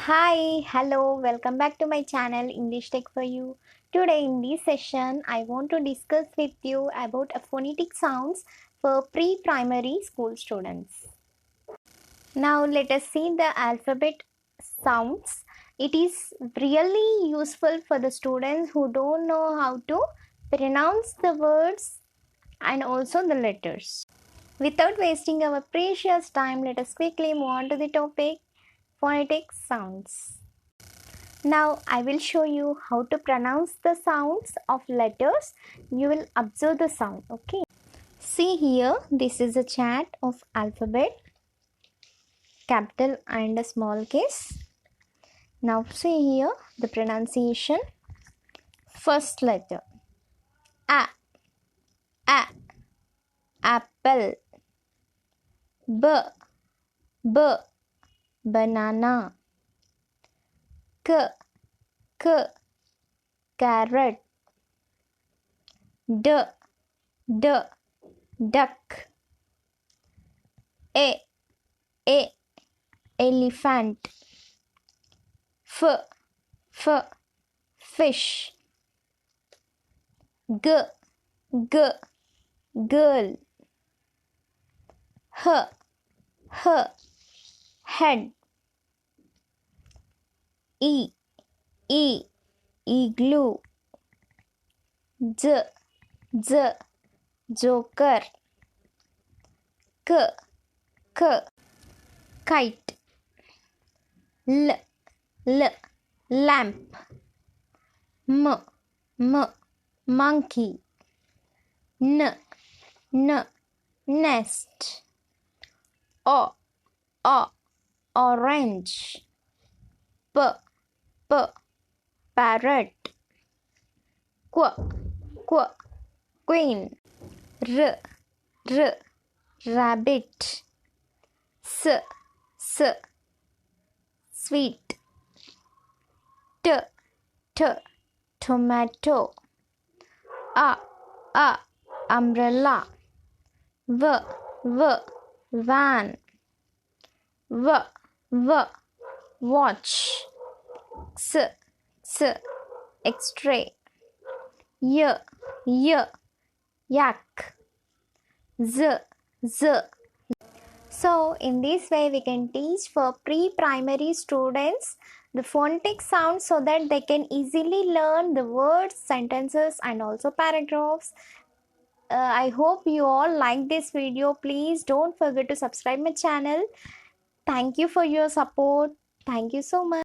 Hi, hello, welcome back to my channel English Tech for You. Today in this session, I want to discuss with you about a phonetic sounds for pre-primary school students. Now let us see the alphabet sounds. It is really useful for the students who don't know how to pronounce the words and also the letters. Without wasting our precious time, let us quickly move on to the topic phonetic sounds. Now I will show you how to pronounce the sounds of letters. You will observe the sound, okay? See here, this is a chart of alphabet, capital and a small case. Now see here the pronunciation. First letter A, A, apple. B, B, banana. K, K, carrot. D, D, duck. A, elephant. F, F, fish. G, G, girl. H, H, head. E, igloo. Z, joker. K, kite. L, lamp. M, monkey. N, nest. O, orange. P, parrot. Queen. R, rabbit. S, sweet. T, tomato. A, umbrella. V, van. Watch. X, X-ray. Y, yak. Z. So in this way we can teach for pre-primary students the phonetic sounds so that they can easily learn the words, sentences and also paragraphs. I hope you all like this video. Please don't forget to subscribe my channel. Thank you for your support. Thank you so much.